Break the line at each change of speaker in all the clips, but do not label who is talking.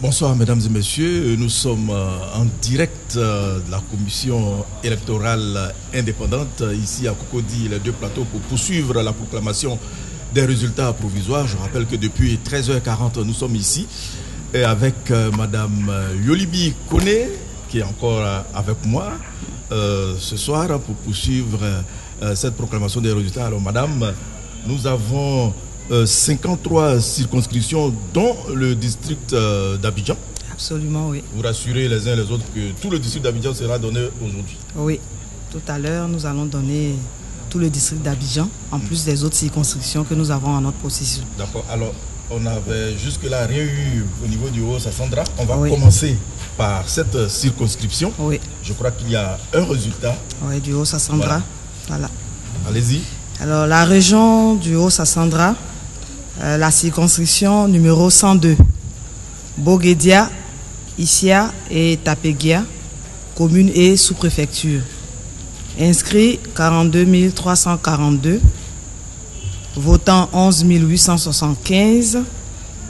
Bonsoir mesdames et messieurs, nous sommes en direct de la commission électorale indépendante ici à Cocody, les deux plateaux pour poursuivre la proclamation des résultats provisoires. Je rappelle que depuis 13h40 nous sommes ici et avec madame Yolibi Koné qui est encore avec moi ce soir pour poursuivre cette proclamation des résultats. Alors madame, nous avons 53 circonscriptions dont le district d'Abidjan.
Absolument, oui.
Vous rassurez les uns et les autres que tout le district d'Abidjan sera donné aujourd'hui?
Oui, tout à l'heure nous allons donner tout le district d'Abidjan en plus des autres circonscriptions que nous avons en notre possession.
D'accord, alors on avait jusque-là rien eu au niveau du Haut-Sassandra. On va commencer par cette circonscription.
Oui.
Je crois qu'il y a un résultat.
Oui, du Haut-Sassandra. Voilà.
Allez-y.
Alors la région du Haut-Sassandra, la circonscription numéro 102, Boguédia, Issia et Tapegia, commune et sous-préfecture. Inscrits 42 342, votants 11 875,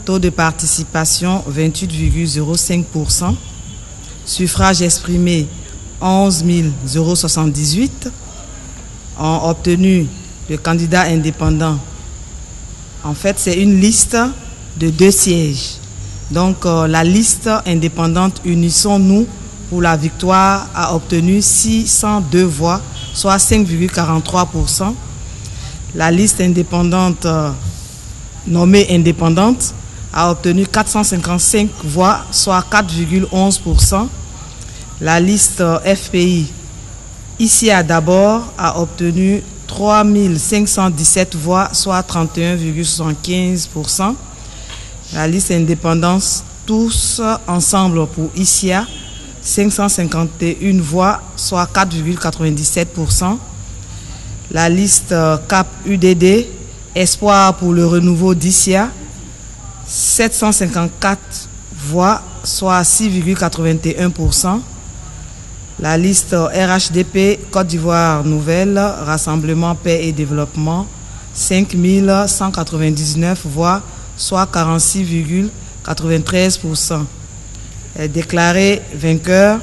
taux de participation 28,05%, suffrage exprimé 11 078, ont obtenu le candidat indépendant. En fait, c'est une liste de 2 sièges. Donc, la liste indépendante Unissons-nous pour la victoire a obtenu 602 voix, soit 5,43%. La liste indépendante nommée indépendante a obtenu 455 voix, soit 4,11%. La liste FPI, ici à d'abord, a obtenu 3 517 voix, soit 31,75%. La liste indépendance, tous ensemble pour ICIA, 551 voix, soit 4,97%. La liste CAP UDD, Espoir pour le renouveau d'ICIA, 754 voix, soit 6,81%. La liste RHDP Côte d'Ivoire Nouvelle, Rassemblement Paix et Développement, 5 199 voix, soit 46,93%. Est déclaré vainqueur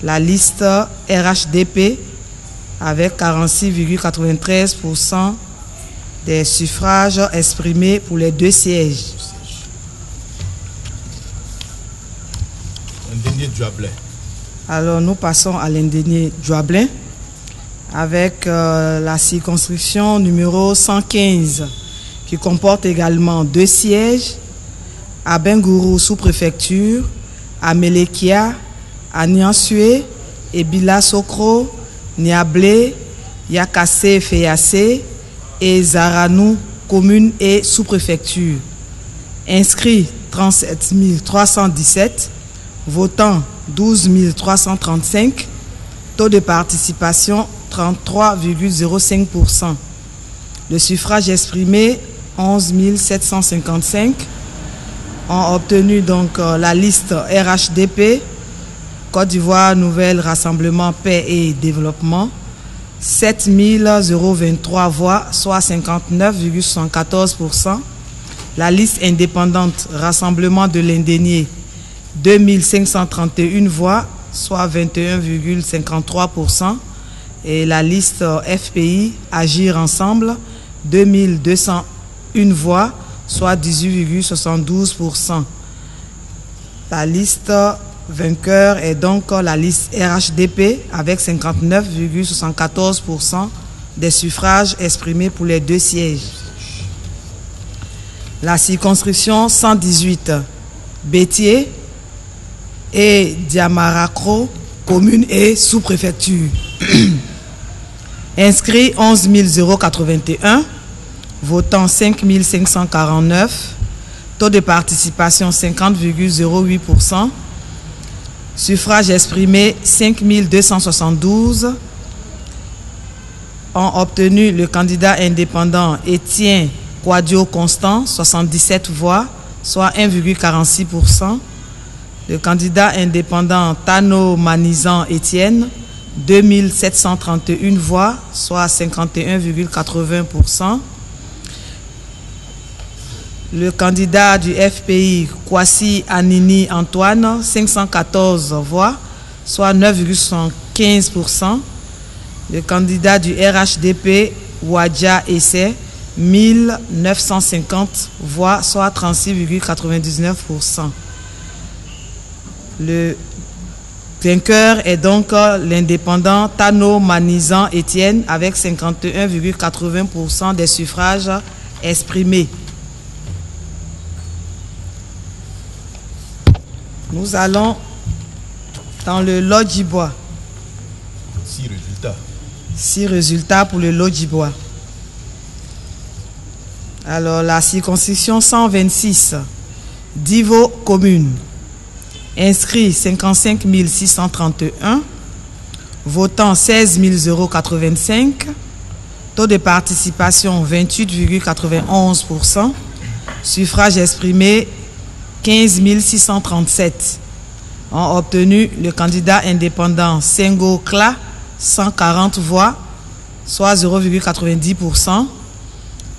la liste RHDP avec 46,93% des suffrages exprimés pour les 2 sièges.
Un dernier Djuablin.
Alors nous passons à l'indénié Djuablin avec la circonscription numéro 115 qui comporte également 2 sièges à Bengourou sous-préfecture, à Melekia, à Niansué, Ebila Sokro, Niablé, Yakassé Feyasé et Zaranou, commune et sous-préfecture. Inscrits 37 317, votants 12 335, taux de participation 33,05%. Le suffrage exprimé 11 755 ont obtenu donc la liste RHDP, Côte d'Ivoire Nouvelle Rassemblement Paix et Développement, 7 023 voix, soit 59,74%. La liste indépendante Rassemblement de l'Indénié, 2531 voix, soit 21,53%. Et la liste FPI, Agir Ensemble, 2201 voix, soit 18,72%. La liste vainqueur est donc la liste RHDP avec 59,74% des suffrages exprimés pour les 2 sièges. La circonscription 118, Bétier et Diamarakro, commune et sous-préfecture. Inscrits 11 081, votant 5 549, taux de participation 50,08%, suffrage exprimé 5 272, ont obtenu le candidat indépendant Étienne Quadio Constant, 77 voix, soit 1,46%. Le candidat indépendant Tano Manizan Étienne, 2731 voix, soit 51,80%. Le candidat du FPI, Kwasi Anini Antoine, 514 voix, soit 9,75%. Le candidat du RHDP, Wadja Essay, 1950 voix, soit 36,99%. Le vainqueur est donc l'indépendant Tano Manizan Étienne avec 51,80% des suffrages exprimés. Nous allons dans le Lodjibois.
6 résultats.
6 résultats pour le Lodjibois. Alors, la circonscription 126, Divo commune. Inscrits 55 631, votants 16 085, taux de participation 28,91%, suffrage exprimé 15 637. Ont obtenu le candidat indépendant Sengo Kla, 140 voix, soit 0,90%.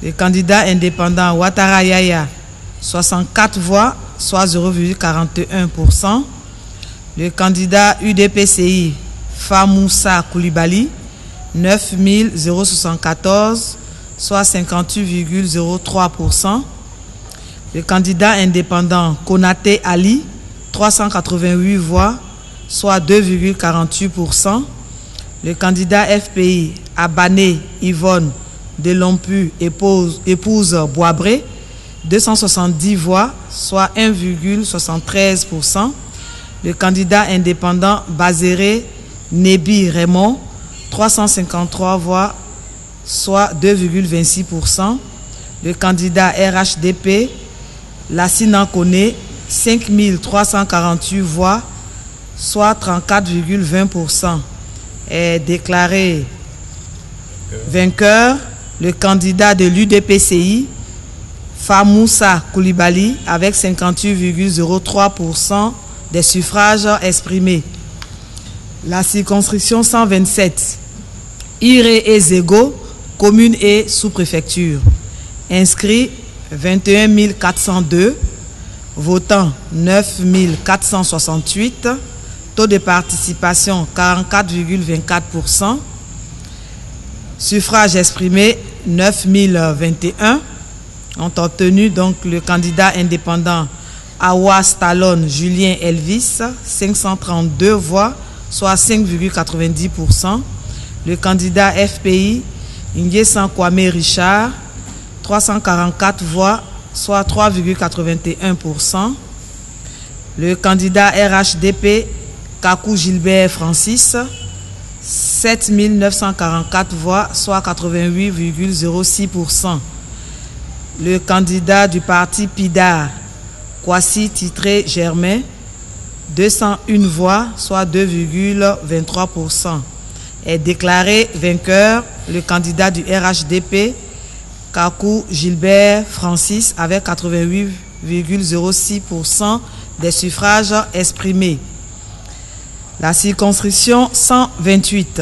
Le candidat indépendant Ouattara Yaya, 64 voix, soit 0,41%. Le candidat UDPCI Famoussa Koulibaly, 9 074, soit 58,03%. Le candidat indépendant Konaté Ali, 388 voix, soit 2,48%. Le candidat FPI Abané Yvonne Delompu, épouse Boisbré, 270 voix, soit 1,73%. Le candidat indépendant Bazéré Nébi Raymond, 353 voix, soit 2,26%. Le candidat RHDP Lassina Koné, 5348 voix, soit 34,20%. Est déclaré vainqueur le candidat de l'UDPCI, Famoussa Koulibaly, avec 58,03% des suffrages exprimés. La circonscription 127, Iré et Zégo, commune et sous-préfecture. Inscrits 21 402, votants 9 468, taux de participation 44,24%, suffrage exprimé 9 021, ont obtenu donc le candidat indépendant Awa Stallone Julien Elvis, 532 voix, soit 5,90%. Le candidat FPI Nguessan Kwame Richard, 344 voix, soit 3,81%. Le candidat RHDP Kakou Gilbert Francis, 7 944 voix, soit 88,06%. Le candidat du parti PIDAR, Kwasi Titré Germain, 201 voix, soit 2,23%. Est déclaré vainqueur le candidat du RHDP, Kakou Gilbert Francis, avec 88,06% des suffrages exprimés. La circonscription 128,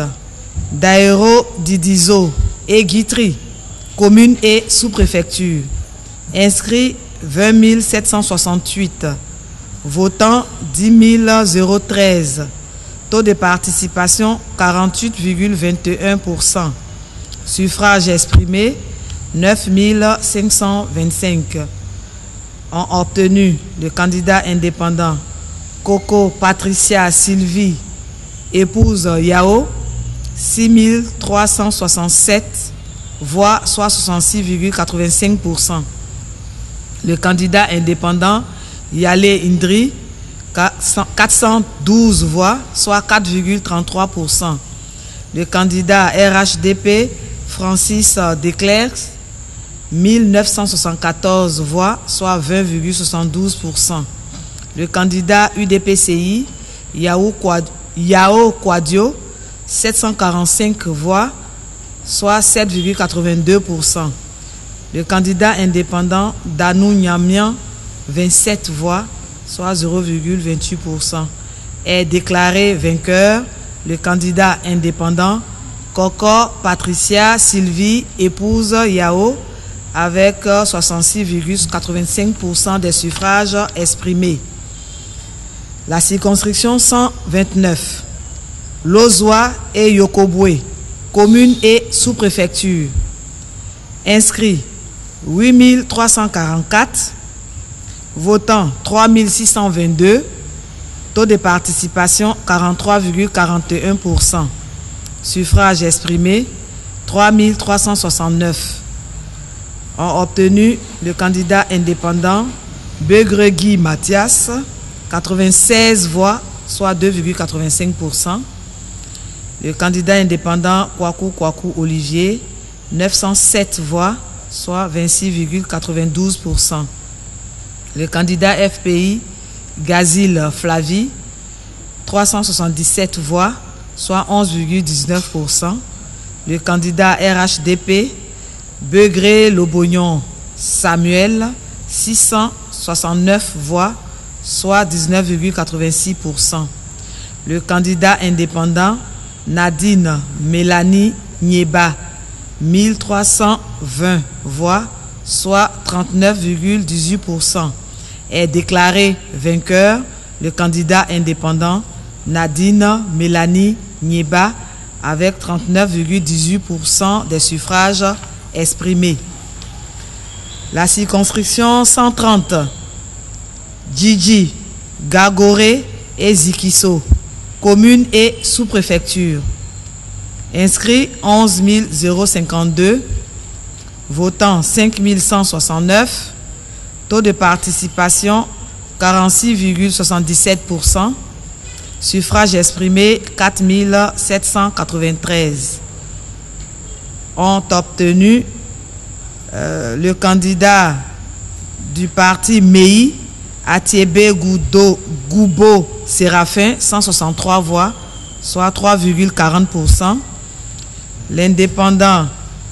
Daïro Didizo et Guitry, commune et sous-préfecture. Inscrits 20 768, votants 10 013, taux de participation 48,21%, suffrage exprimé 9 525. Ont obtenu le candidat indépendant Coco Patricia Sylvie, épouse Yao, 6 367 voix, soit 66,85%. Le candidat indépendant Yale Indri, 412 voix, soit 4,33%. Le candidat RHDP Francis Declercq, 1974 voix, soit 20,72%. Le candidat UDPCI Yao Kwadio, 745 voix, soit 7,82%. Le candidat indépendant Danou Nyamian, 27 voix, soit 0,28%. Est déclaré vainqueur le candidat indépendant Coco Patricia Sylvie, épouse Yao, avec 66,85% des suffrages exprimés. La circonscription 129, Lozwa et Yokobwe, communes et sous-préfectures. Inscrits 8344, votants 3622, taux de participation 43,41%. Suffrages exprimés 3369. Ont obtenu le candidat indépendant Begregui Mathias, 96 voix, soit 2,85%. Le candidat indépendant Kwaku Olivier, 907 voix, soit 26,92%. Le candidat FPI Gazil Flavie, 377 voix, soit 11,19%. Le candidat RHDP Begré Lobognon Samuel, 669 voix, soit 19,86%. Le candidat indépendant Nadine Mélanie Nieba, 1320 voix, soit 39,18%. Est déclaré vainqueur le candidat indépendant Nadine Mélanie Nieba avec 39,18% des suffrages exprimés. La circonscription 130, Djidji, Gagoré et Zikiso, communes et sous-préfectures. Inscrits 11 052, votants 5 169, taux de participation 46,77%, suffrages exprimés 4 793. Ont obtenu le candidat du parti MEI, Atiebe Goubo Séraphin, 163 voix, soit 3,40%. L'indépendant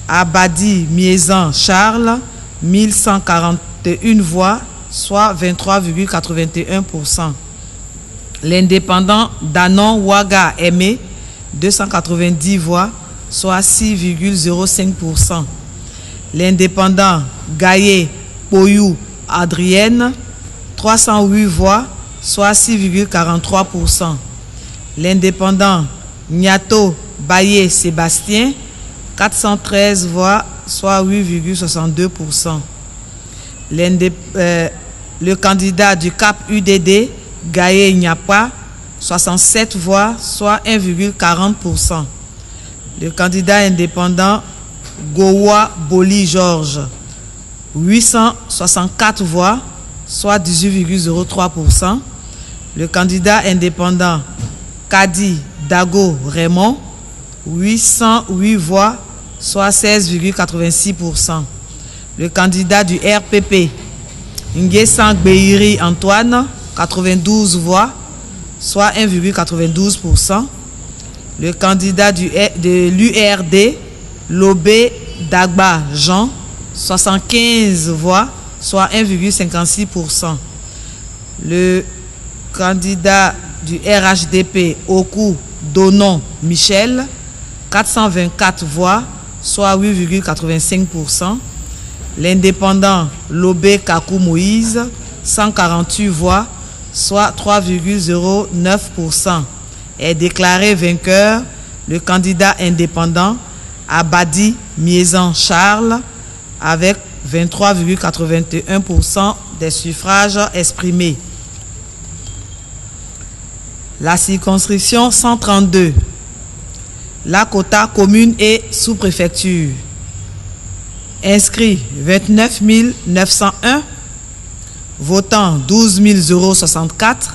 Abadi Miezan Charles, 1141 voix, soit 23,81%. L'indépendant Danon Ouaga Aimé, 290 voix, soit 6,05%. L'indépendant Gaye Poyou Adrienne, 308 voix, soit 6,43%. L'indépendant Nyato Baye Sébastien, 413 voix, soit 8,62%. Le candidat du CAP UDD, Gaye Nyapa, 67 voix, soit 1,40%. Le candidat indépendant Gowa Boli Georges, 864 voix, soit 18,03%. Le candidat indépendant Kadi Dago Raymond, 808 voix, soit 16,86%. Le candidat du RPP, Nguessan Beiri Antoine, 92 voix, soit 1,92%. Le candidat de l'URD, Lobé Dagba Jean, 75 voix, soit 1,56%. Le candidat du RHDP, Oku Donon Michel, 424 voix, soit 8,85%. L'indépendant Lobé Kakou Moïse, 148 voix, soit 3,09%. Est déclaré vainqueur le candidat indépendant Abadi Miezan Charles avec 23,81% des suffrages exprimés. La circonscription 132, Lakota, commune et sous-préfecture. Inscrits 29 901, votants 12 064,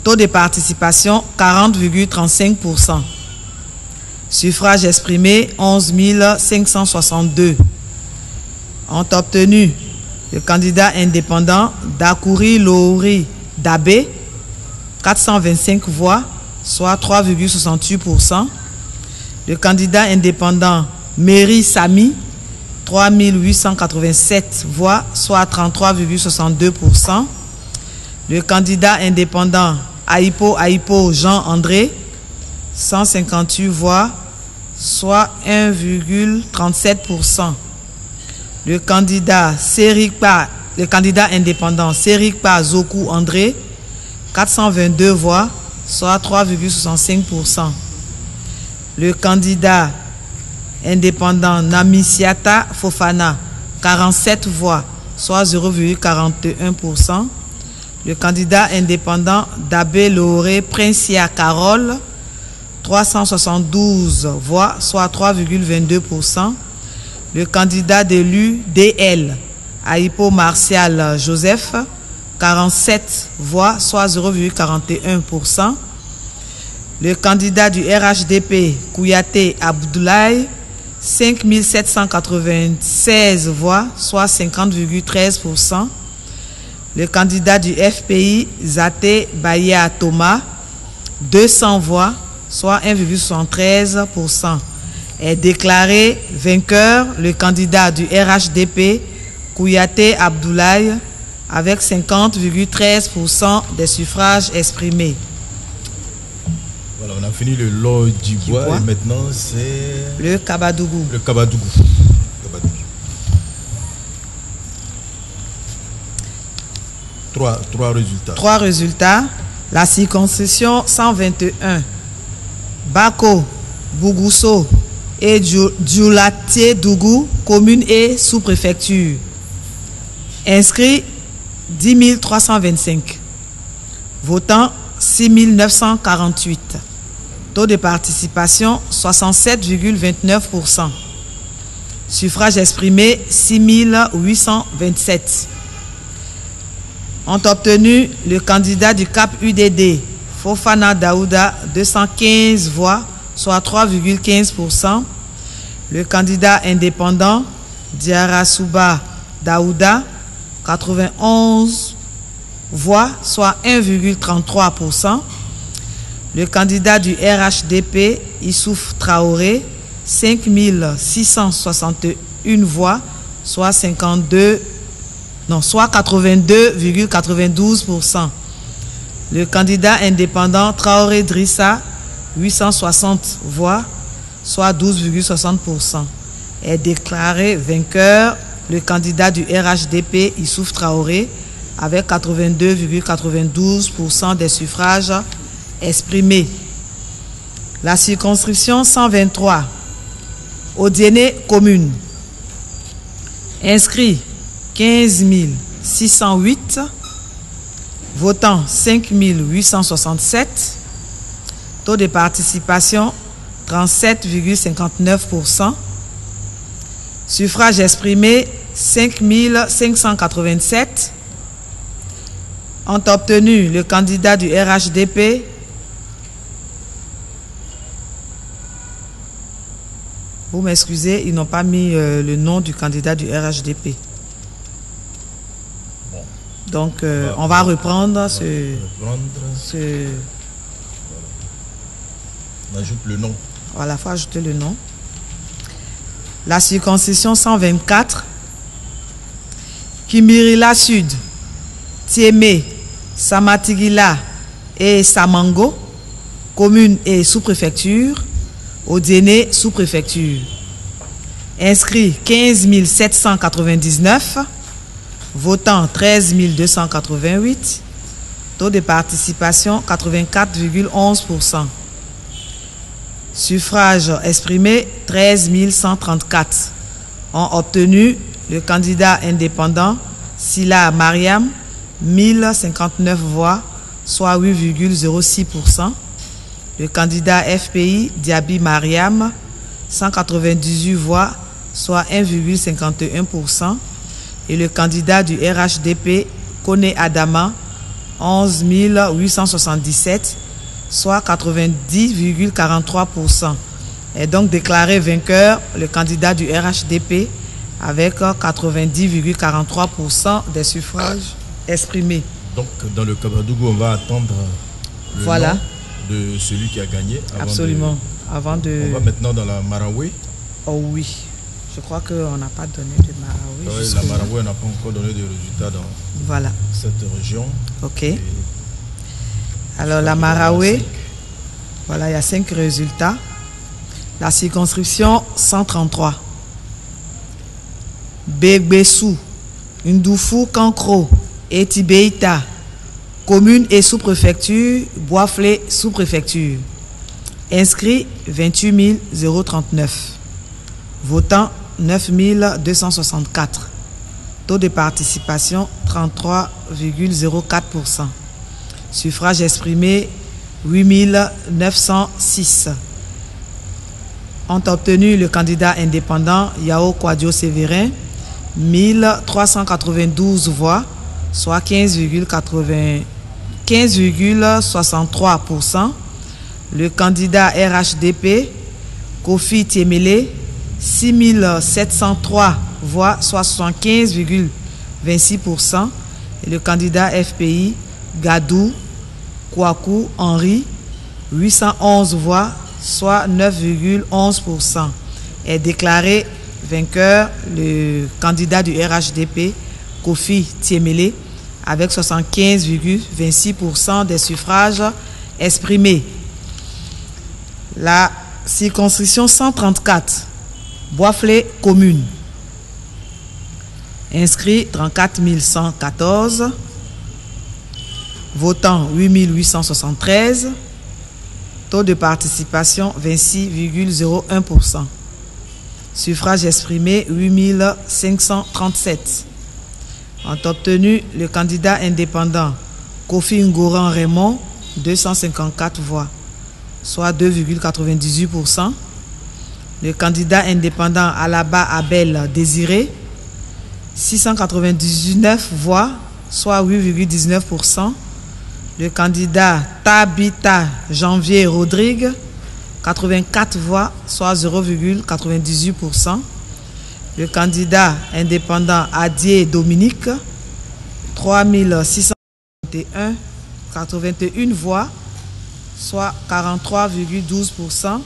taux de participation 40,35%. Suffrages exprimés 11 562. Ont obtenu le candidat indépendant Dakouri Louri Dabé, 425 voix, soit 3,68%. Le candidat indépendant Meri Sami, 3 887 voix, soit 33,62%. Le candidat indépendant Aipo Jean-André, 158 voix, soit 1,37%. le candidat indépendant Serikpa Zoku André, 422 voix, soit 3,65%. Le candidat indépendant Namisiata Fofana, 47 voix, soit 0,41%. Le candidat indépendant Dabé Loré Princia Carole, 372 voix, soit 3,22%. Le candidat de l'UDL Aipo Martial Joseph, 47 voix, soit 0,41%. Le candidat du RHDP Kouyaté Abdoulaye, 5796 voix, soit 50,13%. Le candidat du FPI Zate Baya Thomas, 200 voix, soit 1,73%. Est déclaré vainqueur le candidat du RHDP Kouyaté Abdoulaye avec 50,13% des suffrages exprimés.
Voilà, on a fini le lot du bois et maintenant c'est
le Kabadougou.
Le Kabadougou. Trois résultats.
3 résultats. La circonscription 121. Bako, Bougousso et Djoulatié Dougou, commune et sous-préfecture. Inscrits 10 325. Votants 6 948. Taux de participation 67,29%. Suffrage exprimé 6 827. Ont obtenu le candidat du CAP UDD, Fofana Daouda, 215 voix, soit 3,15%. Le candidat indépendant, Diarasuba Daouda, 91 voix, soit 1,33%. Le candidat du RHDP, Issouf Traoré, 5 661 voix, soit 82,92%. Le candidat indépendant Traoré Drissa, 860 voix, soit 12,60%. Est déclaré vainqueur le candidat du RHDP Issouf Traoré avec 82,92% des suffrages exprimés. La circonscription 123, Odiéné commune. Inscrits 15 608, votants 5 867, taux de participation 37,59%, suffrage exprimé 5 587, ont obtenu le candidat du RHDP vous m'excusez, ils n'ont pas mis le nom du candidat du RHDP. Donc, on va reprendre ce...
On ajoute le nom.
Voilà, il faut ajouter le nom. La circonscription 124, Kimirila Sud, Tiémé, Samatigila et Samango, commune et sous-préfecture, Odiéné, sous-préfecture. Inscrits 15 799, votants 13 288, taux de participation 84,11%. Suffrage exprimé 13 134. Ont obtenu le candidat indépendant Sila Mariam, 1059 voix, soit 8,06%. Le candidat FPI Diaby Mariam, 198 voix, soit 1,51%. Et le candidat du RHDP Kone Adama, 11 877, soit 90,43%. Est donc déclaré vainqueur le candidat du RHDP avec 90,43% des suffrages exprimés.
Donc dans le Kabadougou, on va attendre le
voilà.
nom de celui qui a gagné.
Absolument.
On va maintenant dans la Marawi.
Oh oui. Je crois qu'on n'a pas donné de Marawi.
Oui, la Marawi, on n'a pas encore donné de résultats dans cette région.
Ok. Alors la Marawi, voilà, il y a 5 résultats. La circonscription 133. Begbessou, Ndoufu, Kankro et Tibeita, commune et sous-préfecture, Boisflé, sous-préfecture. Inscrits 28 039. Votants 9 264. Taux de participation 33,04%. Suffrage exprimé 8 906. Ont obtenu le candidat indépendant Yao Kwadjo Sévérin 1392 voix, soit 15,63%. Le candidat RHDP Kofi Tiemele 6703 voix, soit 75,26%. Et le candidat FPI Gadou Kouakou Henri 811 voix, soit 9,11%. Est déclaré vainqueur le candidat du RHDP Kofi Tiemele avec 75,26% des suffrages exprimés. La circonscription 134, Boisflé commune. Inscrits 34 114. Votants 8 873. Taux de participation 26,01%. Suffrage exprimé 8 537. Ont obtenu le candidat indépendant Kofi Ngoran Raymond 254 voix, soit 2,98%. Le candidat indépendant Alaba Abel Désiré 699 voix, soit 8,19%. Le candidat Tabita Janvier Rodrigue 84 voix, soit 0,98%. Le candidat indépendant Adier Dominique 3681 81 voix, soit 43,12%.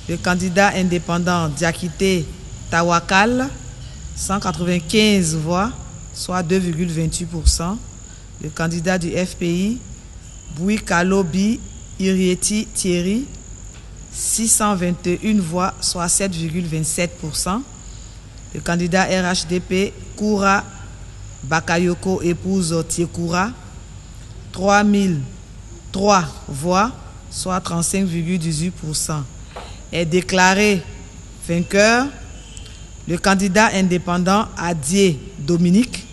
Le candidat indépendant Diakité Tawakal 195 voix, soit 2,28%. Le candidat du FPI Bouikalobi Irieti Thierry 621 voix, soit 7,27%. Le candidat RHDP Koura Bakayoko épouse Tiekoura 3003 voix, soit 35,18%. Est déclaré vainqueur le candidat indépendant Adier Dominique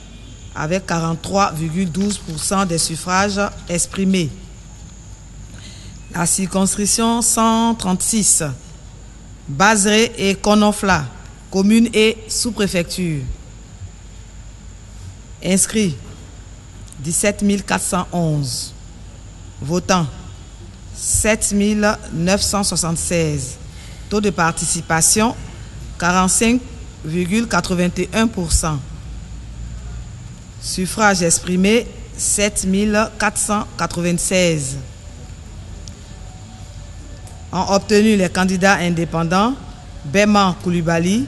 avec 43,12% des suffrages exprimés. La circonscription 136, Bazré et Konofla, commune et sous-préfecture. Inscrits 17 411. Votants 7 976. Taux de participation 45,81%. Suffrage exprimé 7 496. Ont obtenu les candidats indépendants Beman Koulibaly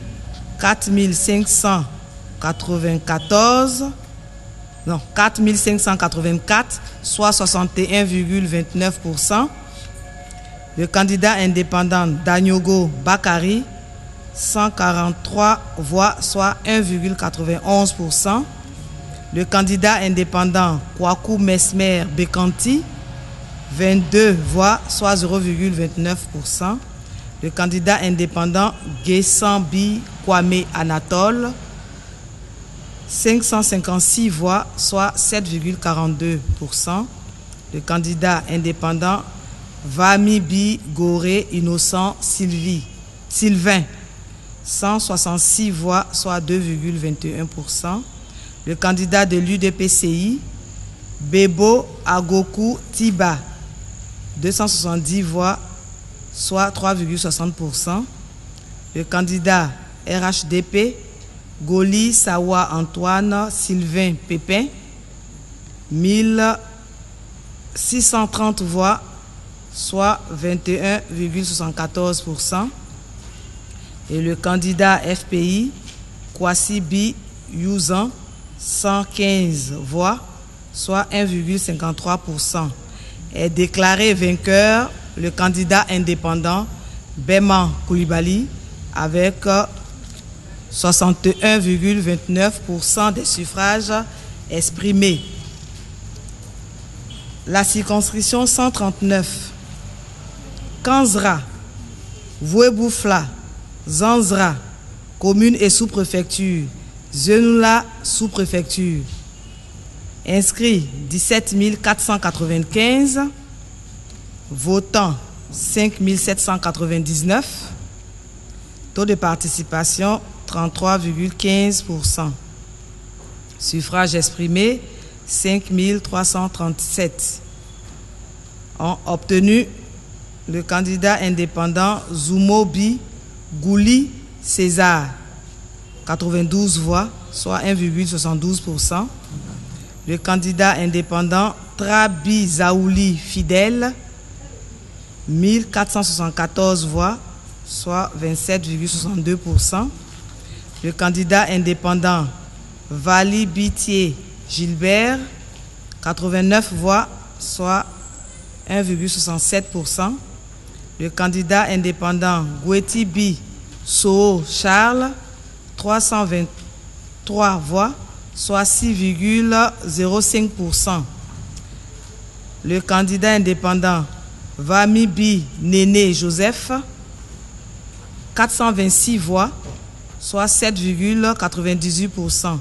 4 584, soit 61,29%. Le candidat indépendant Danyogo Bakari 143 voix, soit 1,91%. Le candidat indépendant Kwaku Mesmer Bekanti 22 voix, soit 0,29%. Le candidat indépendant Gessambi Kwame Anatole 556 voix, soit 7,42%. Le candidat indépendant Vamibi Goré Innocent Sylvain 166 voix, soit 2,21%. Le candidat de l'UDPCI Bebo Agoku Tiba 270 voix, soit 3,60%. Le candidat RHDP Goli Sawa Antoine Sylvain Pépin 1630 voix, soit 21,74%. Et le candidat FPI Kwasi Bi Youzan 115 voix, soit 1,53%. Est déclaré vainqueur le candidat indépendant Beman Koulibaly avec 61,29% des suffrages exprimés. La circonscription 139, Kanzra, Voué-Boufla, Zanzra, commune et sous-préfecture, Zenoula, sous-préfecture. Inscrits 17 495, votants 5 799, taux de participation 33,15%. Suffrages exprimés 5 337. Ont obtenu le candidat indépendant Zoumobi Gouli César, 92 voix, soit 1,72%. Le candidat indépendant Trabi Zaouli Fidèle, 1474 voix, soit 27,62%. Le candidat indépendant Vali Bitier Gilbert, 89 voix, soit 1,67%. Le candidat indépendant Gouetibi Soo Charles, 323 voix, soit 6,05%. Le candidat indépendant Vamibi Néné Joseph, 426 voix, soit 7,98%.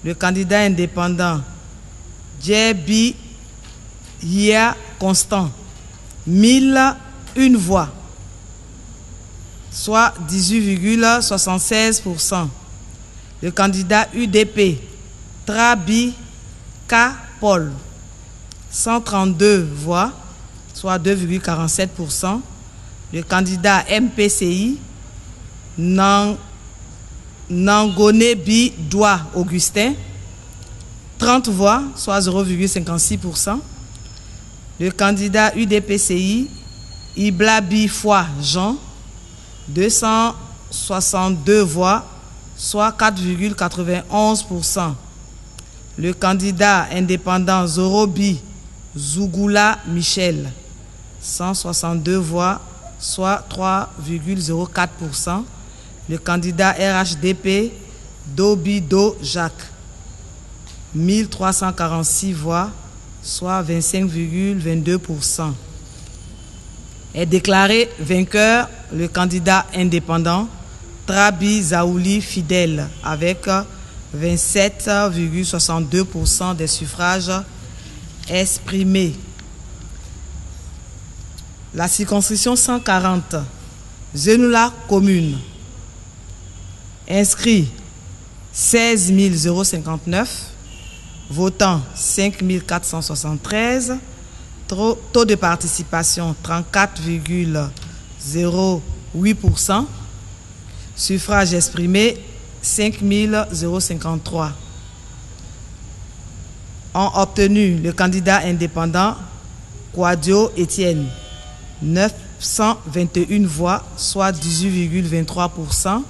Le candidat indépendant Djebi Hia Constant, 1001 voix, soit 18,76%. Le candidat UDP Trabi K. Paul, 132 voix, soit 2,47%. Le candidat MPCI Nangonebi Doua Augustin, 30 voix, soit 0,56%. Le candidat UDPCI Iblabi Foi Jean, 262 voix, soit 4,91%. Le candidat indépendant Zorobi Zougoula Michel, 162 voix, soit 3,04%. Le candidat RHDP Dobido Jacques, 1346 voix, soit 25,22%. Est déclaré vainqueur le candidat indépendant Trabi Zaouli Fidèle avec 27,62% des suffrages exprimés. La circonscription 140, Zenoula commune. Inscrits 16 059, votants 5 473, taux de participation 34,08%, suffrages exprimés 5 053. Ont obtenu le candidat indépendant Kouadio Étienne, 921 voix, soit 18,23%.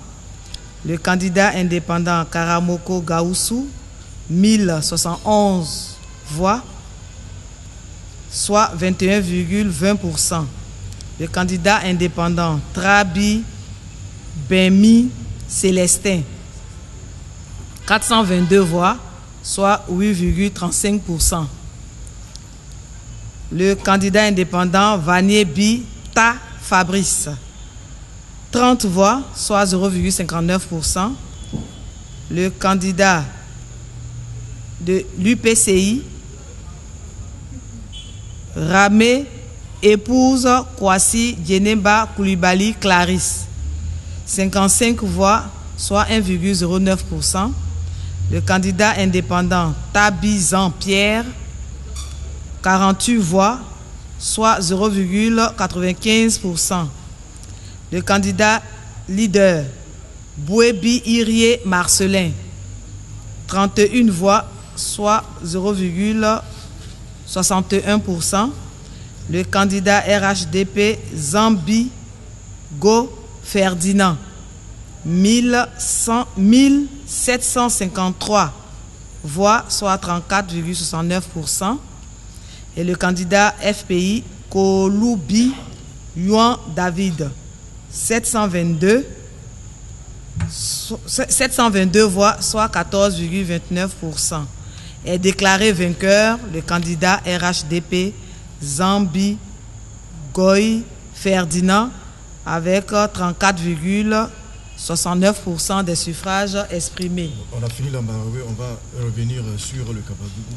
Le candidat indépendant Karamoko Gaoussou, 1071 voix, soit 21,20%. Le candidat indépendant Trabi Bemi Célestin, 422 voix, soit 8,35%. Le candidat indépendant Vaniebi Ta Fabrice, 30 voix, soit 0,59%. Le candidat de l'UPCI, Ramé épouse Kwasi Djenemba Koulibaly Clarisse, 55 voix, soit 1,09%. Le candidat indépendant Tabizan Pierre, 48 voix, soit 0,95%. Le candidat leader Bouébi Irie Marcelin, 31 voix, soit 0,61%. Le candidat RHDP Zambi Go Ferdinand, 1753 voix, soit 34,69%. Et le candidat FPI Kouloubi Yuan David, 722 722 voix, soit 14,29%. Est déclaré vainqueur le candidat RHDP Zambi Goy Ferdinand avec 34,69% des suffrages exprimés.
On a fini la Maraoué, on va revenir sur le Kabadougou.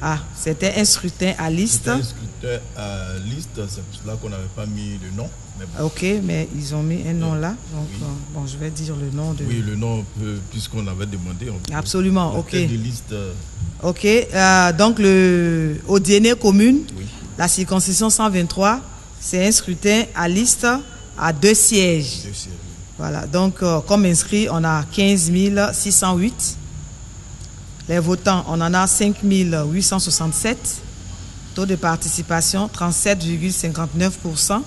Ah, c'était un scrutin à liste.
C'était un scrutin à liste, c'est pour cela qu'on n'avait pas mis le nom. Mais bon.
Ok, mais ils ont mis un nom là. Donc,
oui.
Bon, je vais dire le nom de...
Oui, le nom, puisqu'on avait demandé.
Absolument, ok.
Des listes.
Ok, donc au Diené commune,
Oui.
la circonscription 123, c'est un scrutin à liste à 2 sièges.
2 sièges.
Voilà, donc comme inscrit, on a 15 608. Les votants, on en a 5 867. Taux de participation, 37,59%.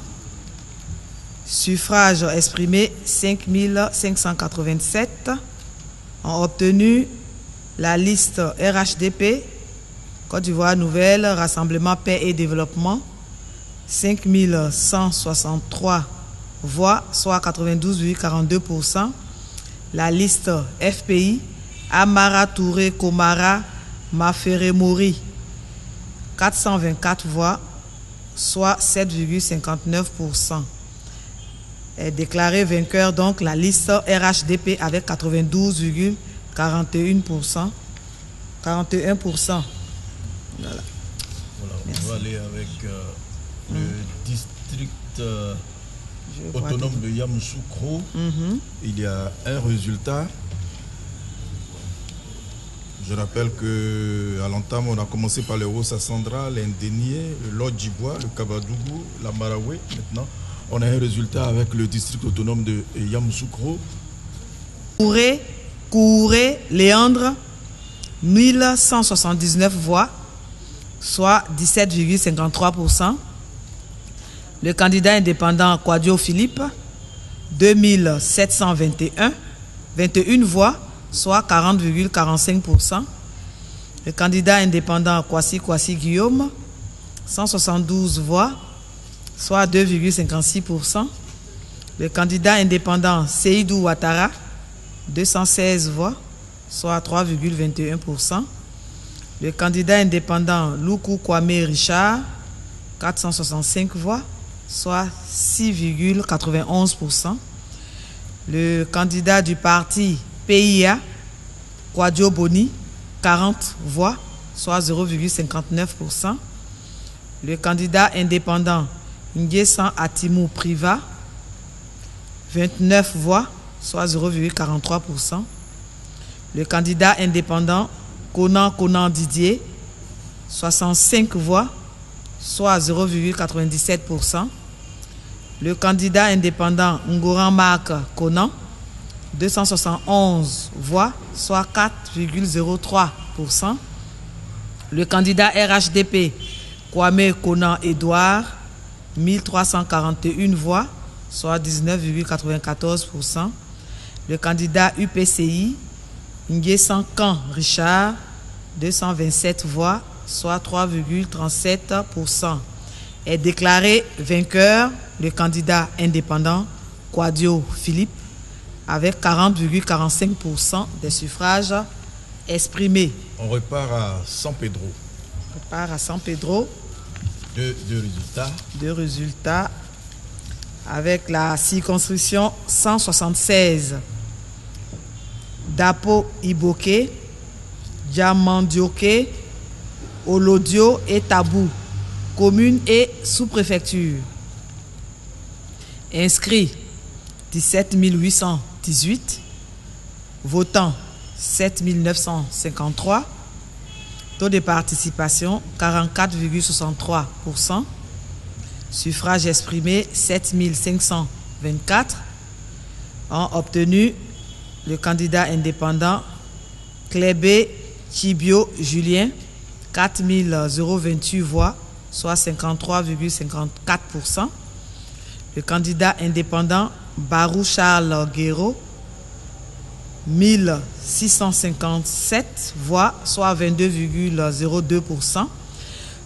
Suffrage exprimé, 5 587. Ont obtenu la liste RHDP, Côte d'Ivoire Nouvelle, Rassemblement Paix et Développement, 5 163 voix, soit 92,42%. La liste FPI, Amara Touré Komara Mafere Mori, 424 voix, soit 7,59%. Est déclaré vainqueur donc la liste RHDP avec 92,41%. 41%. Voilà.
On va aller avec le district autonome de Yamoussoukro. Il y a un résultat. Je rappelle qu'à l'entame, on a commencé par le Rossa Sandra, l'Indénié, le Lodjibois, le Kabadougou, la Maraoué. Maintenant, on a un résultat avec le district autonome de Yamoussoukro.
Kouré, Léandre, 1179 voix, soit 17,53%. Le candidat indépendant Quadio Philippe, 21 voix, soit 40,45%. Le candidat indépendant Kwasi Guillaume, 172 voix, soit 2,56%. Le candidat indépendant Seydou Ouattara, 216 voix, soit 3,21%. Le candidat indépendant Loukou Kwame Richard, 465 voix, soit 6,91%. Le candidat du parti PIA, Kwadio Boni, 40 voix, soit 0,59%. Le candidat indépendant Nguessan Atimou Priva, 29 voix, soit 0,43%. Le candidat indépendant Conan Didier, 65 voix, soit 0,97%. Le candidat indépendant Ngoran Marc Conan, 271 voix, soit 4,03%. Le candidat RHDP Kwame Conan Edouard, 1341 voix, soit 19,94%. Le candidat UPCI Nguessan Kan Richard, 227 voix, soit 3,37%. Est déclaré vainqueur le candidat indépendant Quadio Philippe avec 40,45% des suffrages exprimés.
On repart à San Pedro.
Deux résultats avec la circonscription 176. Dapo Iboke, Diamandioke, Olodio et Tabou, commune et sous-préfecture. Inscrits 17 818, votants 7 953, taux de participation 44,63%, suffrage exprimé 7 524, ont obtenu le candidat indépendant Klébé Chibio Julien, 4 028 voix, soit 53,54%. Le candidat indépendant Barou Charles Guéraud, 1657 voix, soit 22,02%.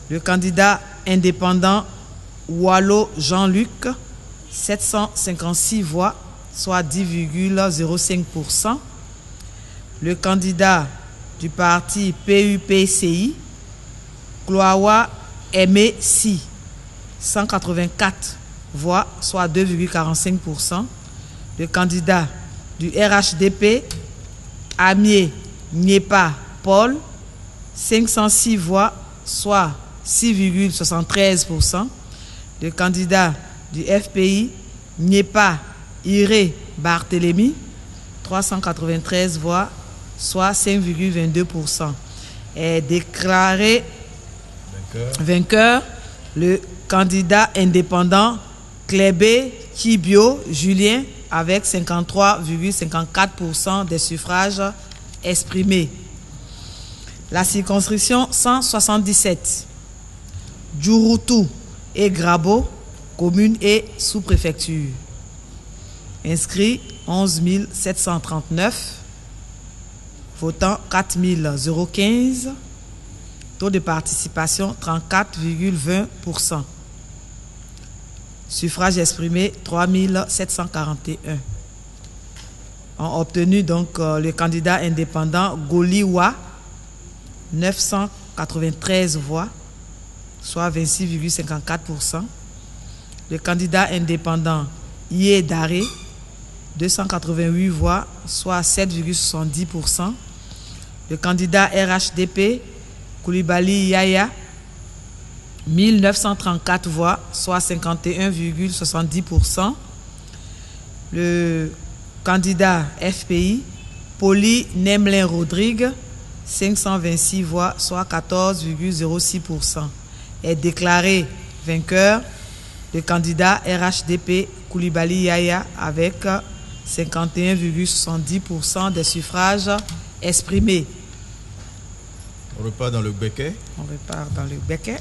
Le candidat indépendant Wallo Jean-Luc, 756 voix, soit 10,05%. Le candidat du parti PUPCI, Kloawa Aimé Si, 184 voix, soit 2,45%. Le candidat du RHDP, Amié Niepa Paul, 506 voix, soit 6,73%. Le candidat du FPI, Niepa Iré Barthélemy, 393 voix, soit 5,22%. Est déclaré vainqueur le candidat indépendant Klébé Kibio Julien avec 53,54% des suffrages exprimés. La circonscription 177, Djouroutou et Grabo, commune et sous-préfecture. Inscrits 11 739, votants 4 015, taux de participation 34,20%. Suffrages exprimés 3 741. Ont obtenu donc le candidat indépendant Goliwa 993 voix, soit 26,54%. Le candidat indépendant Yé Daré 288 voix, soit 7,70%. Le candidat RHDP Koulibaly Yaya 1934 voix, soit 51,70%. Le candidat FPI, Poli Nemlin Rodrigue, 526 voix, soit 14,06%. Est déclaré vainqueur le candidat RHDP Koulibaly Yaya avec 51,70% des suffrages exprimés.
On repart dans le Béquet.
On repart dans le Béquet.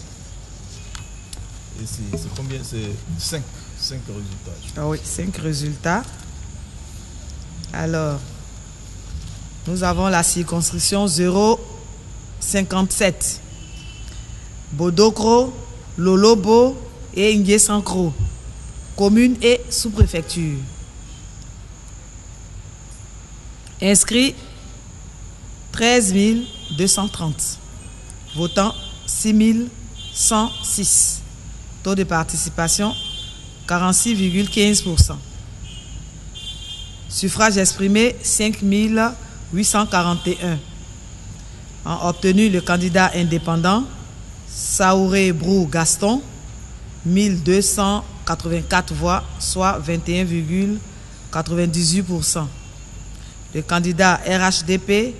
Et c'est combien? C'est 5 résultats.
Ah oui, 5 résultats. Alors, nous avons la circonscription 057. Bodokro, Lolobo et Ngyesankro, commune et sous-préfecture. Inscrits 13 230. Votants 6 106. Taux de participation 46,15%. Suffrages exprimés 5 841. Ont obtenu le candidat indépendant Saouré Brou Gaston, 1284 voix, soit 21,98%. Le candidat RHDP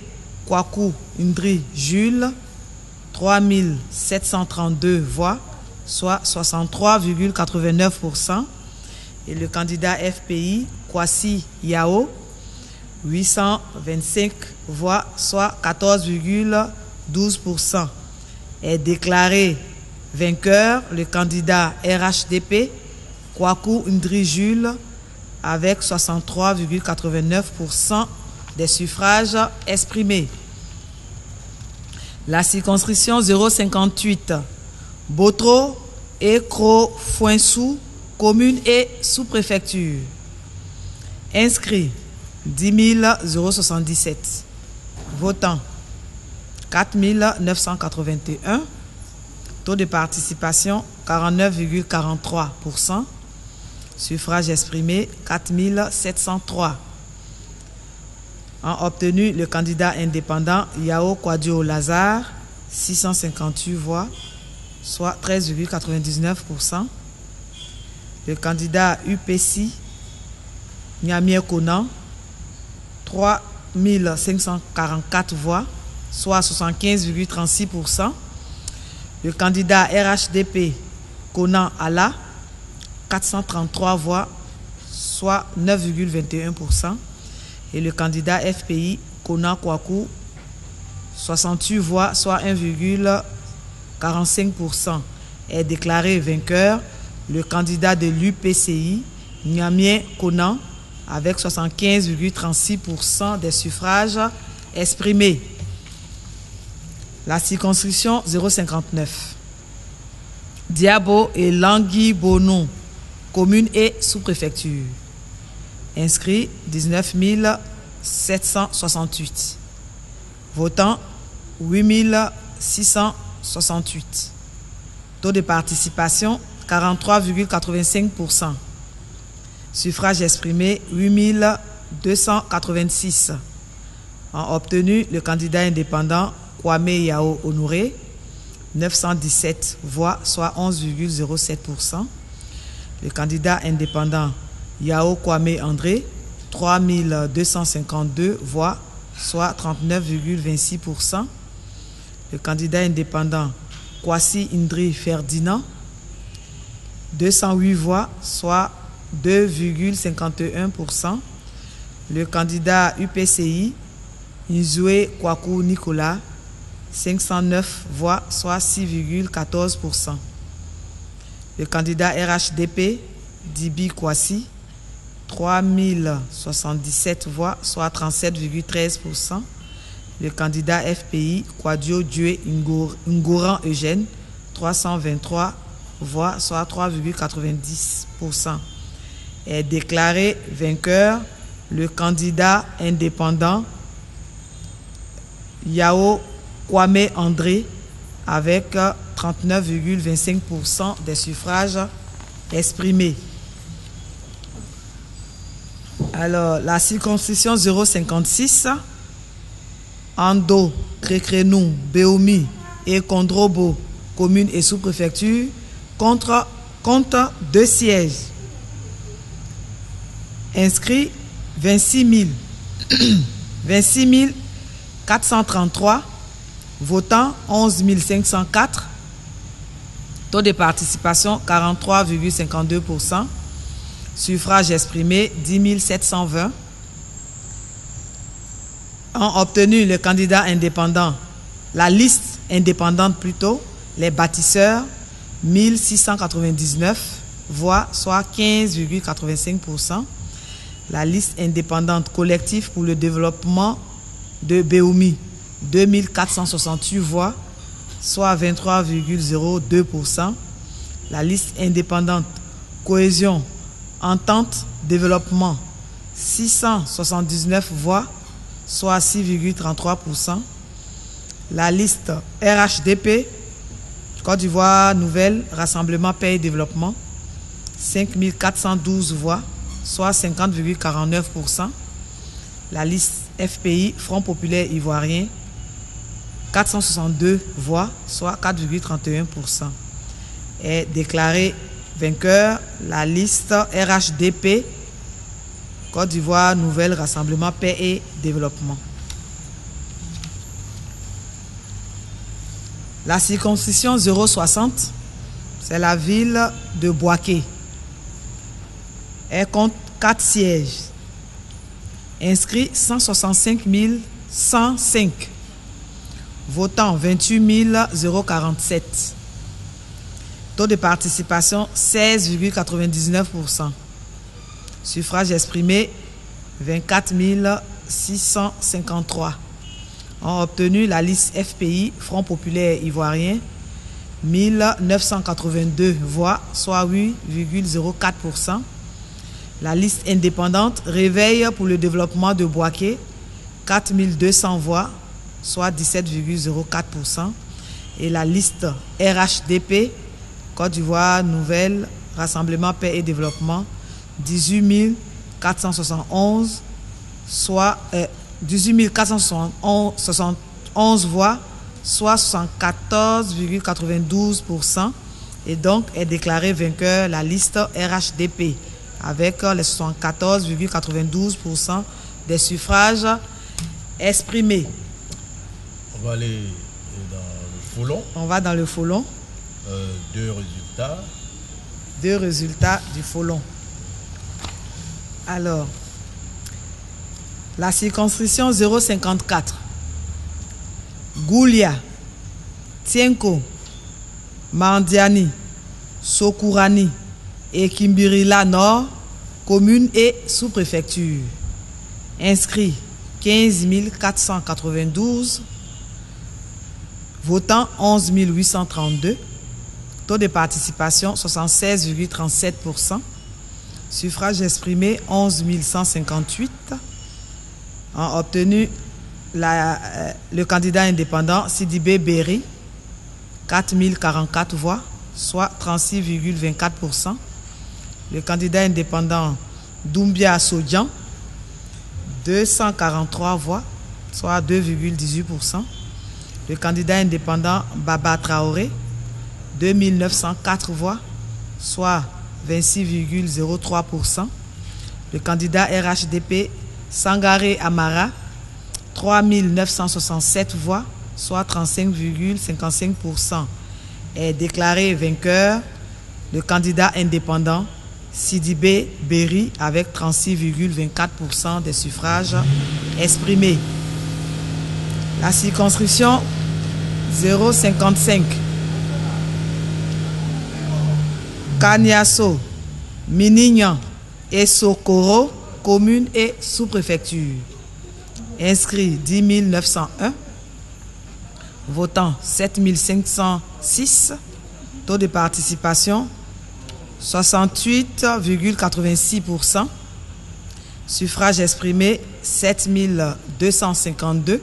Kwaku Ndri Jules, 3732 voix, soit 63,89%. Et le candidat FPI Kwasi Yao, 825 voix, soit 14,12%. Est déclaré vainqueur le candidat RHDP Kwaku Ndri Jules avec 63,89% des suffrages exprimés. La circonscription 058, Botro et Kro-Fouensou, commune et sous-préfecture. Inscrits 10 077. Votants 4 981. Taux de participation 49,43%. Suffrages exprimés 4 703. Ont obtenu le candidat indépendant Yao Kwadio Lazare, 658 voix, soit 13,99%. Le candidat UPC Nyamie Konan, 3 544 voix, soit 75,36%. Le candidat RHDP Konan Ala, 433 voix, soit 9,21%. Et le candidat FPI Konan Kwaku, 68 voix, soit 1,45%. Est déclaré vainqueur le candidat de l'UPCI Nyamie Konan avec 75,36% des suffrages exprimés. La circonscription 059. Diabo et Langui Bonon, commune et sous-préfecture. Inscrits 19 768. Votants 8 668. Taux de participation 43,85%. Suffrage exprimé 8 286. Ont obtenu le candidat indépendant Kwame Yao Honoré, 917 voix, soit 11,07%. Le candidat indépendant Yao Kwame André, 3252 voix, soit 39,26%. Le candidat indépendant Kwasi Indri Ferdinand, 208 voix, soit 2,51%. Le candidat UPCI, Nzoué Kwaku Nicolas, 509 voix, soit 6,14%. Le candidat RHDP, Dibi Kwasi, 3077 voix, soit 37,13%. Le candidat FPI, Kwadio Dieu Ngoran Eugène, 323 voix, soit 3,90%. Est déclaré vainqueur le candidat indépendant Yao Kwame André avec 39,25% des suffrages exprimés. Alors, la circonscription 056, Ando, Crécrénou, Béomi et Kondrobo, communes et sous-préfectures, compte 2 sièges. Inscrits 26 433, votants 11 504, taux de participation 43,52%, suffrage exprimé 10 720, ont obtenu le candidat indépendant, la liste indépendante plutôt, les bâtisseurs, 1699 voix, soit 15,85%. La liste indépendante collective pour le développement de Béoumi, 2468 voix, soit 23,02%. La liste indépendante cohésion, entente, développement, 679 voix, soit 6,33%. La liste RHDP, Côte d'Ivoire Nouvelle, Rassemblement Paix et Développement, 5412 voix, soit 50,49%. La liste FPI, Front Populaire Ivoirien, 462 voix, soit 4,31%. Est déclaré vainqueur la liste RHDP, Côte d'Ivoire Nouvelle, Rassemblement Paix et Développement. La circonscription 060, c'est la ville de Boaké. Elle compte 4 sièges. Inscrits 165 105. Votants 28 047. Taux de participation 16,99%. Suffrage exprimé 24 653. Ont obtenu la liste FPI, Front Populaire Ivoirien, 1982 voix, soit 8,04%. La liste indépendante Réveil pour le développement de Boaké, 4200 voix, soit 17,04%. Et la liste RHDP, Côte d'Ivoire Nouvelle, Rassemblement Paix et Développement, 18 471, soit 18 471 voix, soit 74,92%. Et donc est déclaré vainqueur la liste RHDP avec les 74,92% des suffrages exprimés.
On va aller dans le Folon.
On va dans le Folon. Deux résultats du Folon. Alors, la circonscription 054, Goulia, Tienko, Mandiani, Sokourani et Kimbirila Nord, communes et sous-préfectures. Inscrits 15 492, votants 11 832, taux de participation 76,37%, Suffrages exprimés, 11 158. Ont obtenu le candidat indépendant Sidibé Berry, 4 044 voix, soit 36,24%. Le candidat indépendant Doumbia Sodian, 243 voix, soit 2,18%. Le candidat indépendant Baba Traoré, 2 904 voix, soit 26,03%. Le candidat RHDP Sangaré Amara, 3 967 voix, soit 35,55%. Est déclaré vainqueur le candidat indépendant Sidibé Berry avec 36,24% des suffrages exprimés. La circonscription 055 Kaniasso, Minignan et Sokoro, commune et sous-préfecture. Inscrits 10 901, votants 7 506, taux de participation 68,86%, suffrages exprimés 7 252,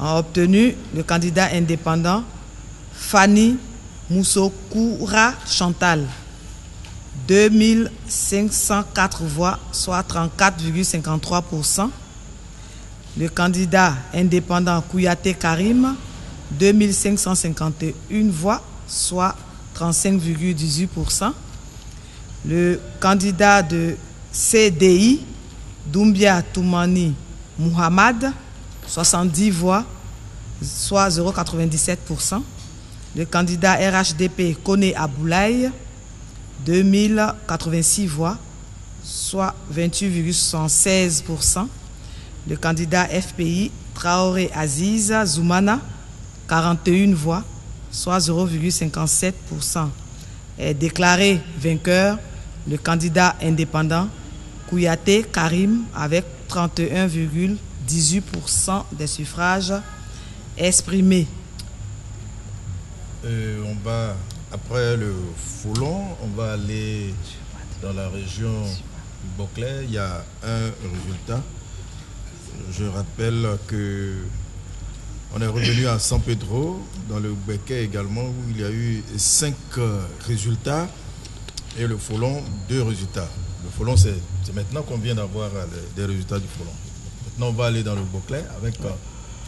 ont obtenu le candidat indépendant Fanny Moussokoura Chantal, 2 504 voix, soit 34,53%. Le candidat indépendant Kouyaté Karim, 2 551 voix, soit 35,18%. Le candidat de CDI, Doumbia Toumani Muhammad, 70 voix, soit 0,97%. Le candidat RHDP Kone Aboulaye, 2086 voix, soit 28,76%. Le candidat FPI Traoré Aziz Zoumana, 41 voix, soit 0,57%. Est déclaré vainqueur le candidat indépendant Kouyaté Karim avec 31,18% des suffrages exprimés.
On va, après le Foulon, on va aller dans la région du Boclé. Il y a un résultat. Je rappelle que on est revenu à San Pedro, dans le Béquet également, où il y a eu 5 résultats et le Foulon 2 résultats. Le Foulon, c'est maintenant qu'on vient d'avoir des résultats du Foulon. Maintenant, on va aller dans le Boclé avec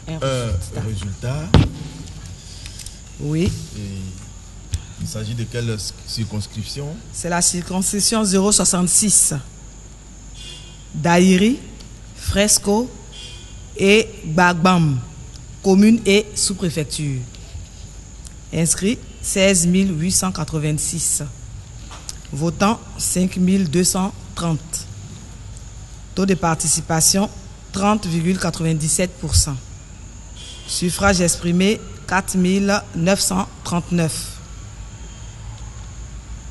un résultat.
Oui.
Et il s'agit de quelle circonscription? C'est
la circonscription 066. Daïri, Fresco et Bagbam, commune et sous-préfecture. Inscrits 16 886. Votants 5 230. Taux de participation 30,97%. Suffrages exprimés 4 939.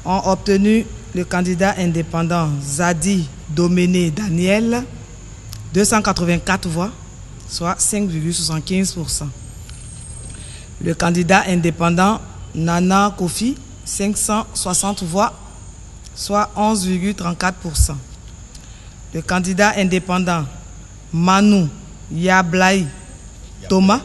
Ont obtenu le candidat indépendant Zadi Doméné Daniel, 284 voix, soit 5,75%. Le candidat indépendant Nana Kofi, 560 voix, soit 11,34%. Le candidat indépendant Manu Yablé Thomas,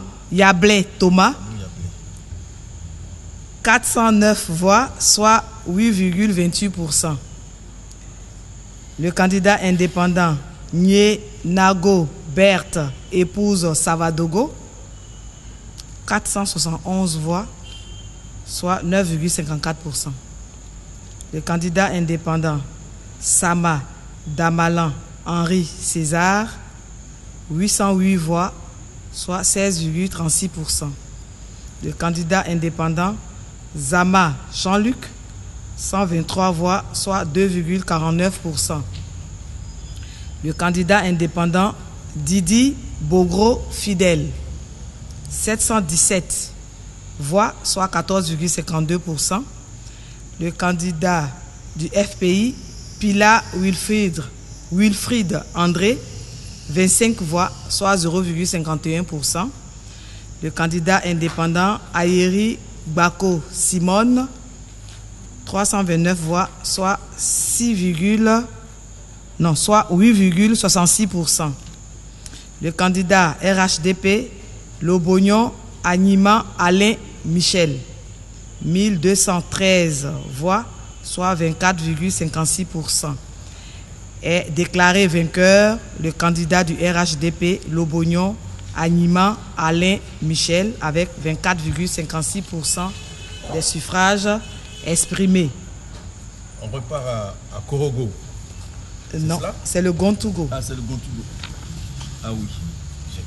409 voix, soit 8,28%. Le candidat indépendant Nye Nago Berthe, épouse Savadogo, 471 voix, soit 9,54%. Le candidat indépendant Sama Damalan Henri César, 808 voix, soit 16,36%. Le candidat indépendant Zama Jean-Luc, 123 voix, soit 2,49%. Le candidat indépendant Didi Bogro Fidèle, 717 voix, soit 14,52%. Le candidat du FPI, Pila Wilfried André, 25 voix, soit 0,51%. Le candidat indépendant Ayeri Bako Simone, 329 voix, soit 8,66%. Le candidat RHDP, Lobognon Anima Alain Michel, 1213 voix, soit 24,56%. Est déclaré vainqueur le candidat du RHDP, Lobognon Anima Alain Michel, avec 24,56% des suffrages exprimés.
On repart à Korogo.
Non, c'est le Gontougo.
Ah, c'est le Gontougo. Ah oui, j'ai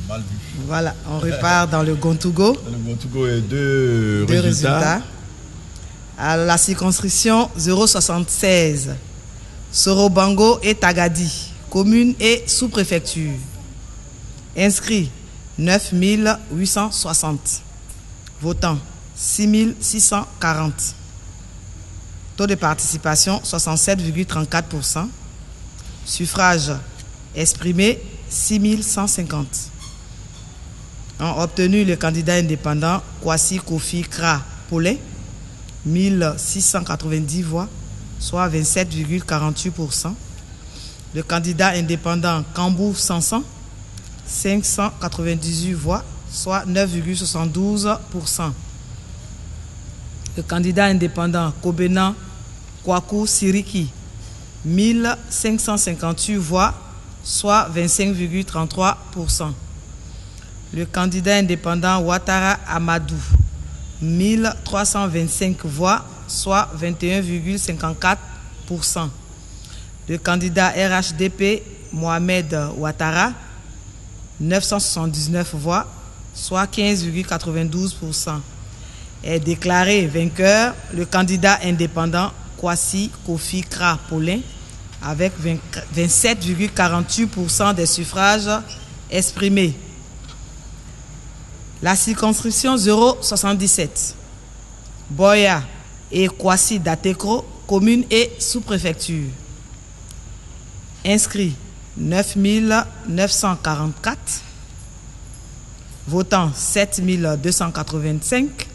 mal vu.
Voilà, on repart dans le Gontougo.
Dans le Gontougo, et deux résultats.
À la circonscription 076, Sorobango et Tagadi, commune et sous-préfecture. Inscrits 9 860. Votants 6 640. Taux de participation 67,34%. Suffrage exprimé 6 150. Ont obtenu le candidat indépendant Kwasi Kofi Kra Polé, 1690 voix, soit 27,48%. Le candidat indépendant Kambou Sansan, 598 voix, soit 9,72%. Le candidat indépendant Kobena Kwaku Siriki, 1558 voix, soit 25,33%. Le candidat indépendant Ouattara Amadou, 1325 voix, soit 21,54%. Le candidat RHDP Mohamed Ouattara, 979 voix, soit 15,92%. Est déclaré vainqueur le candidat indépendant Kwasi Kofi Kra Polé, avec 27,48% des suffrages exprimés. La circonscription 077, Boya et Kwasi Datekro, commune et sous-préfecture. Inscrits 9 944. Votants 7 285.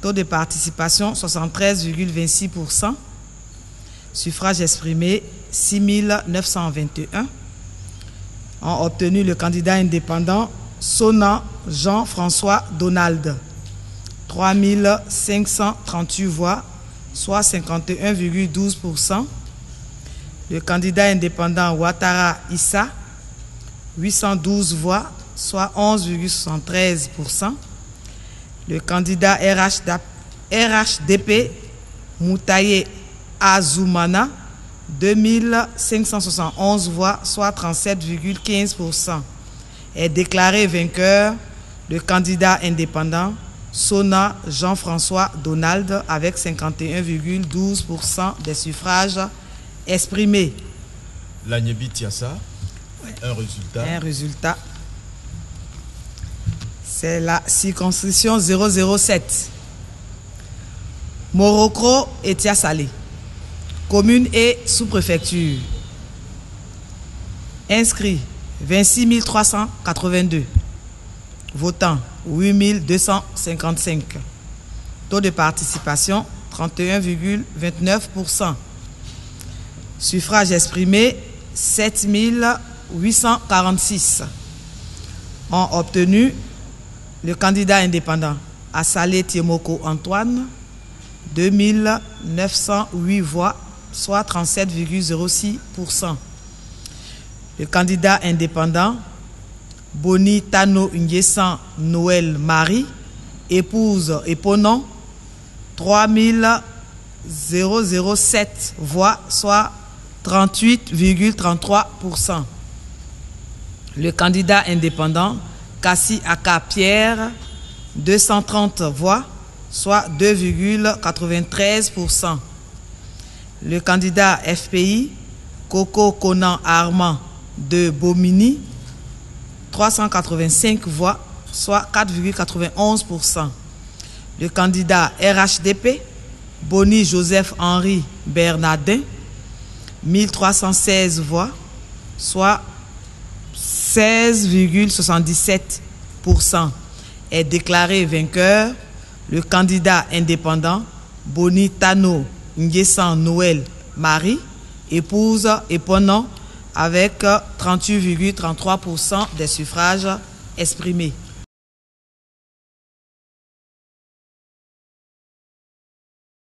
Taux de participation 73,26%. Suffrage exprimé 6 921. Ont obtenu le candidat indépendant Sona Jean-François Donald, 3 538 voix, soit 51,12%. Le candidat indépendant Ouattara Issa, 812 voix, soit 11,73%. Le candidat RHDP Moutaye Azoumana, 2571 voix, soit 37,15%. Est déclaré vainqueur le candidat indépendant Sona Jean-François Donald, avec 51,12% des suffrages exprimés.
L'Agnebi Tiassa, un résultat.
Un résultat. C'est la circonscription 007. Morocco et Tiassalé, commune et sous-préfecture. Inscrits 26 382. Votants 8 255. Taux de participation 31,29%. Suffrage exprimé 7 846. Ont obtenu le candidat indépendant Assalé Tiemoko Antoine, 2908 voix, soit 37,06%. Le candidat indépendant Boni Tano Nguessan Noël Marie, épouse Eponon, 3007 voix, soit 38,33%. Le candidat indépendant Kassi Aka Pierre, 230 voix, soit 2,93%. Le candidat FPI Coco Conan Armand de Bomini, 385 voix, soit 4,91%. Le candidat RHDP Boni Joseph Henri Bernardin, 1316 voix, soit 16,77%. Est déclaré vainqueur le candidat indépendant Bonitano Nguessan Noël Marie, épouse Eponon, avec 38,33% des suffrages exprimés.